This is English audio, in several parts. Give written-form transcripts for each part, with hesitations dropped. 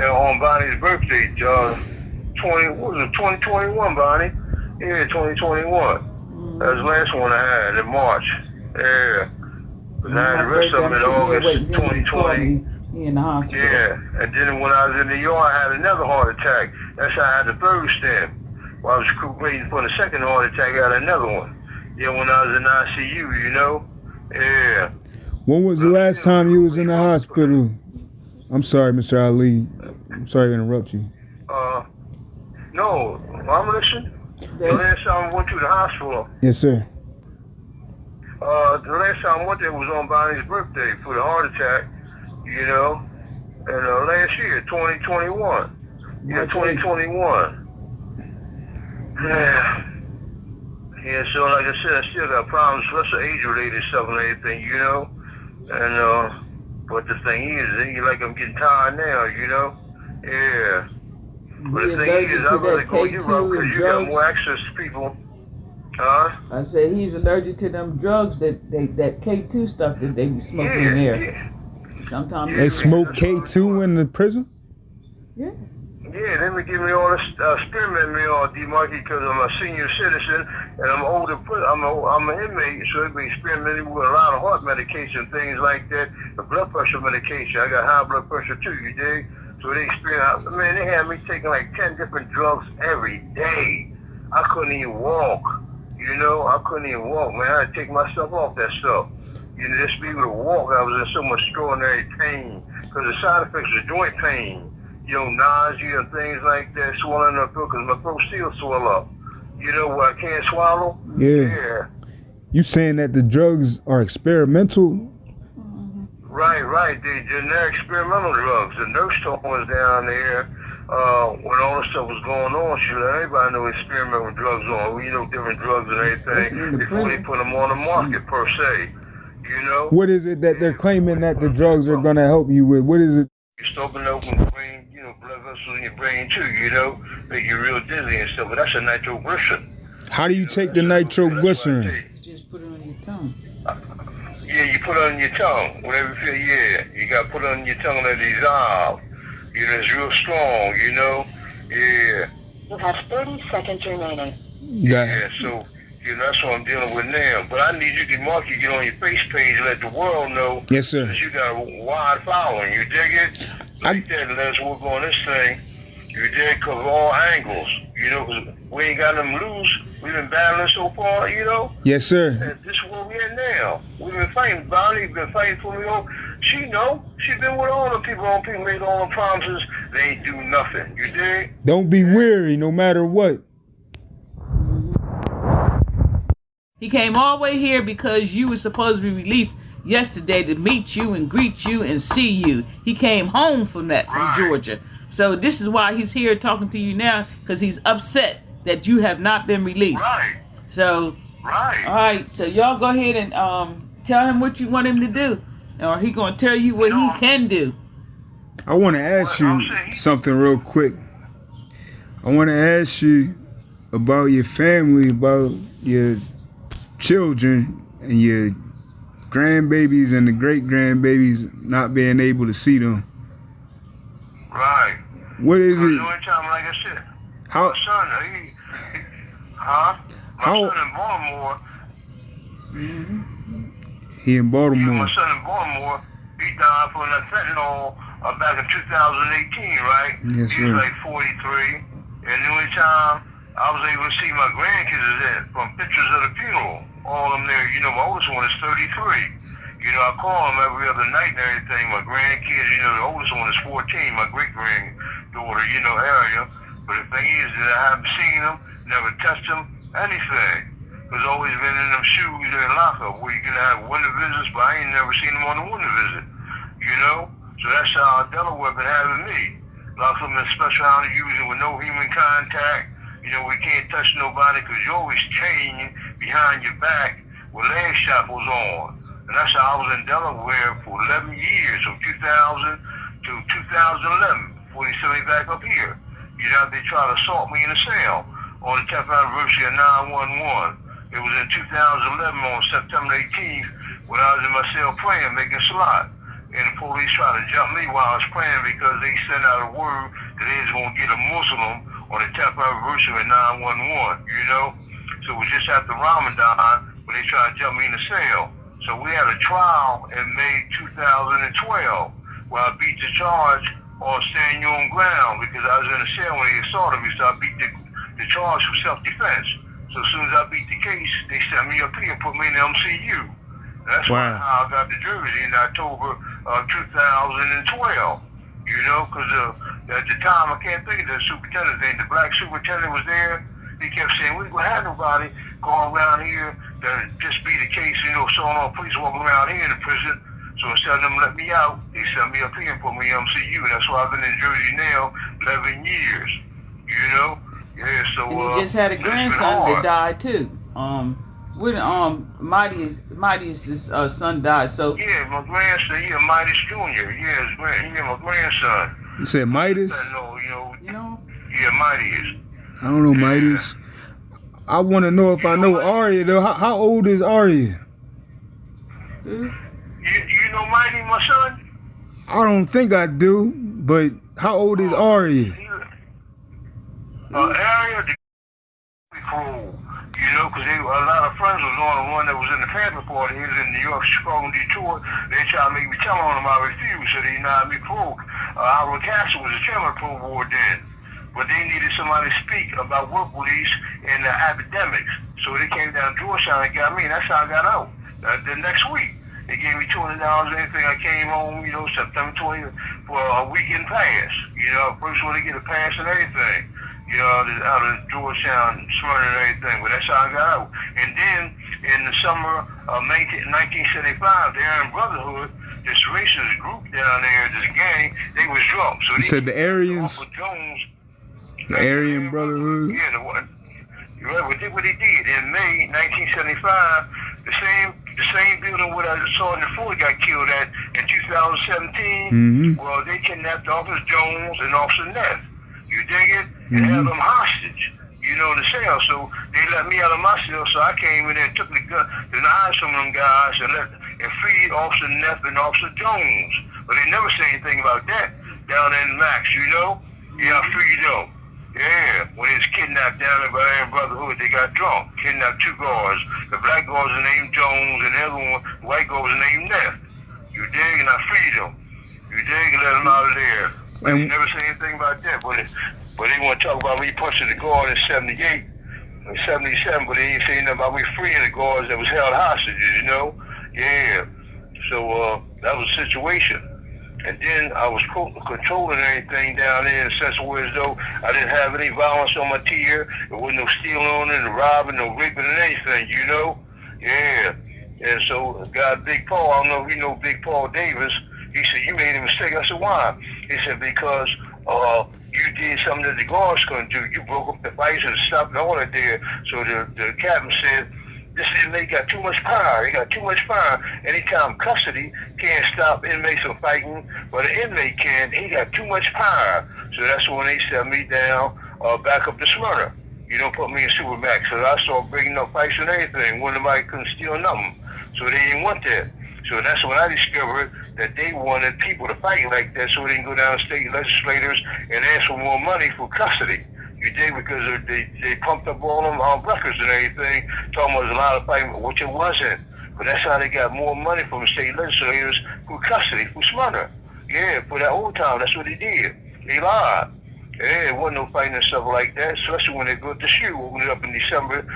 on Bonnie's birthday, 2021, Bonnie? Yeah, 2021. That was the last one I had in March. Yeah. Because I had the rest of them in August 2020. He in the hospital. Yeah. And then when I was in New York, I had another heart attack. That's how I had the third stem. While I was waiting for the second heart attack, I had another one. Yeah, when I was in ICU, you know? Yeah. When was the last time you was in the hospital? I'm sorry, Mr. Ali. I'm sorry to interrupt you. No, I'm listening. The last time I went to the hospital. Yes, sir. The last time I went there was on Bonnie's birthday for the heart attack, you know, and last year, 2021. Yeah, 2021. Yeah. Yeah, so like I said, I still got problems, plus the age-related stuff and everything, you know. And, but the thing is, like I'm getting tired now, you know. Yeah. But the thing is, I'm going to go you up because you got more access to people. Huh? I said he's allergic to them drugs that K2 stuff that they be smoking in there. Yeah. Sometimes they smoke K2 in the prison? Yeah. Yeah, they would give me all this, experiment me on D-Marky because I'm a senior citizen and I'm older. I'm an inmate, so they be experimenting with a lot of heart medication, things like that. The blood pressure medication. I got high blood pressure too, you dig? So they experiment. Man, they had me taking like 10 different drugs every day. I couldn't even walk. You know, I couldn't even walk, man. I had to take myself off that stuff. You know, just be able to walk, I was in so much extraordinary pain because the side effects are joint pain. You know, nausea and things like that, swelling up throat, because my throat still swell up. You know, where I can't swallow? Yeah. You saying that the drugs are experimental? Right. They're generic experimental drugs. The nurse told us down there, when all this stuff was going on, she let everybody know experiment with drugs on. You know, different drugs and everything before they put them on the market per se. You know? What is it that they're claiming that the drugs are going to help you with? What is it? You open open the brain, you know, blood vessels in your brain too, you know, make you real dizzy and stuff, but that's a nitroglycerin. How do you take the nitroglycerin? You just put it on your tongue. Yeah, you put it on your tongue, whatever you feel, you gotta put it on your tongue and dissolve. You know, it's real strong, you know, yeah. You have 30 seconds remaining. Yeah, so, you know, that's what I'm dealing with now. But I need you to, Mark, you get on your face page and let the world know. Yes, sir. That you got a wide following. You dig it? Like that, let's work on this thing. You dig? Because all angles. You know, because we ain't got them loose. We've been battling so far, you know? Yes, sir. And this is where we at now. We've been fighting. Bonnie's been fighting for me. She know. She been with all the people. All the people made all the promises. They ain't do nothing. You dig? Don't be weary no matter what. He came all the way here because you were supposed to be released yesterday to meet you and greet you and see you. He came home from Georgia. So this is why he's here talking to you now, because he's upset that you have not been released. Right. So, all right. So y'all go ahead and tell him what you want him to do, or he gonna tell you what he can do. I want to ask you something real quick. I want to ask you about your family, about your children and your grandbabies and the great-grandbabies not being able to see them. Right. What is it? The only time, like I said, How? my son, my son in Baltimore. He in Baltimore. My son in Baltimore, he died from that fentanyl back in 2018, right? Yes, he was like 43. And the only time I was able to see my grandkids is that from pictures of the funeral. All of them there, you know, my oldest one is 33. You know, I call them every other night and everything. My grandkids, you know, the oldest one is 14, my great-granddaughter, you know, area. But the thing is that I haven't seen them, never touched them, anything. Because always been in them shoes in the lockup where you can have winter visits, but I ain't never seen them on a winter visit. You know? So that's how Delaware been having me. Locked them in special housing using with no human contact. You know, we can't touch nobody because you're always chained behind your back with leg shackles on. And that's how I was in Delaware for 11 years, from 2000 to 2011, before they sent me back up here. You know, they tried to assault me in a cell on the 10th anniversary of 9/11. It was in 2011 on September 18th when I was in my cell praying, making salat. and the police tried to jump me while I was praying because they sent out a word that they was going to get a Muslim on the 10th anniversary of 911, you know? So it was just after Ramadan when they tried to jump me in the cell. So we had a trial in May 2012 where I beat the charge on standing your own ground because I was in the cell when they assaulted me, so I beat the charge for self-defense. So as soon as I beat the case, they sent me up here and put me in the MCU. That's how I got the jersey in October of 2012. You know, because at the time, I can't think of the superintendent's name. The black superintendent was there. He kept saying, we ain't going to have nobody going around here that just be the case, you know, so on police walking around here in the prison. So instead of them let me out, they sent me up here and put me in MCU. And that's why I've been in Jersey now 11 years. You know? Yeah, so... And you just had a grandson that died, too. Mighty's son died, so... Yeah, my grandson, Mighty's Jr. My grandson. You said Mighty's? You know? Yeah, Mighty is. I don't know Mighty's. I want to know if I know Arya, though. How old is Arya? You know Mighty, my son? I don't think I do, but how old is Arya? Arya, the cruel. You know, because a lot of friends was on the one that was in the Panther Party. He was in New York, Chicago, and Detroit. They tried to make me tell on him I refused, so they denied me parole. Howard Castle was the chairman of the parole board then. But they needed somebody to speak about work release and the academics. So they came down to Georgetown and got me, and that's how I got out. The next week, they gave me $200 anything. I came home, you know, September 20th for a weekend pass. You know, first one to get a pass and everything. You know, out of Georgetown, Smyrna and everything, but that's how I got out. And then, in the summer of 1975, the Aryan Brotherhood, this racist group down there, this gang, they was drunk. So you said the Aryans? Jones, the Aryan Brotherhood? Yeah, you're right, what they did. In May 1975, the same building where Sergeant Ford got killed at in 2017, well, they kidnapped Officer Jones and Officer Neff. You dig it? And held them hostage, you know, in the cell. So they let me out of my cell, so I came in there and took the knives from them guys and freed Officer Neff and Officer Jones. But they never said anything about that down in Max, you know? Yeah, I freed them. Yeah, when they was kidnapped down there by Aryan Brotherhood, they got drunk, kidnapped two guards. The black guard was named Jones, and the other one, the white guard was named Neff. You dig? And I freed them. You dig? And let them out of there. But they never say anything about that. But they want to talk about me punching the guard in 78 and 77, but they ain't saying nothing about me freeing the guards that was held hostages, you know? Yeah. So that was the situation. And then I was controlling everything down there in a sense where as though I didn't have any violence on my tier. There wasn't no stealing on it, no robbing, no raping and anything, you know? Yeah. And so God, Big Paul, I don't know if you know Big Paul Davis, he said, you made a mistake. I said, why? He said, because you did something that the guards couldn't do. You broke up the fights and stopped all that there. So the captain said, this inmate got too much power. He got too much power. Anytime custody can't stop inmates from fighting, but an inmate can, he got too much power. So that's when they set me down back up to Smyrna. You don't put me in Supermax. So I started breaking up fights and everything when nobody couldn't steal nothing. So they didn't want that. So that's when I discovered that they wanted people to fight like that so they can go down to state legislators and ask for more money for custody. You dig? Because they pumped up all them records and everything, talking about there's a lot of fighting, which it wasn't. But that's how they got more money from state legislators for custody, for Smyrna. Yeah, for that old time, that's what they did. They lied. Yeah, there wasn't no fighting and stuff like that, especially when they built the shoe, opened it up in December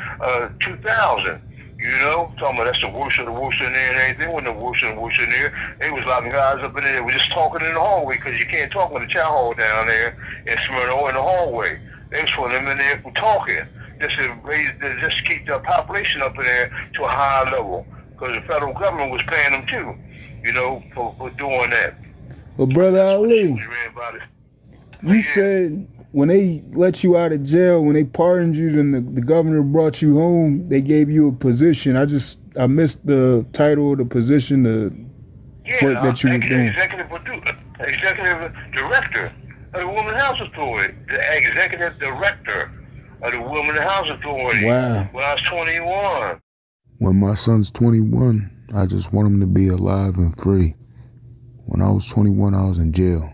2000. You know, talking about that's the worst of the worst in there and everything. There wasn't the worst of the worst in there. They was locking guys up in there. They were just talking in the hallway because you can't talk in the chow hall down there in Smyrna or in the hallway. They was putting them in there for talking. Just to keep the population up in there to a high level. Because the federal government was paying them too, you know, for doing that. Well, Brother Ali, you said when they let you out of jail, when they pardoned you, then the governor brought you home, they gave you a position. I missed the title of the position, the work that you were doing. Executive director of the Women's House Authority. The executive director of the Women's House Authority. Wow. When I was 21. When my son's 21, I just want him to be alive and free. When I was 21, I was in jail.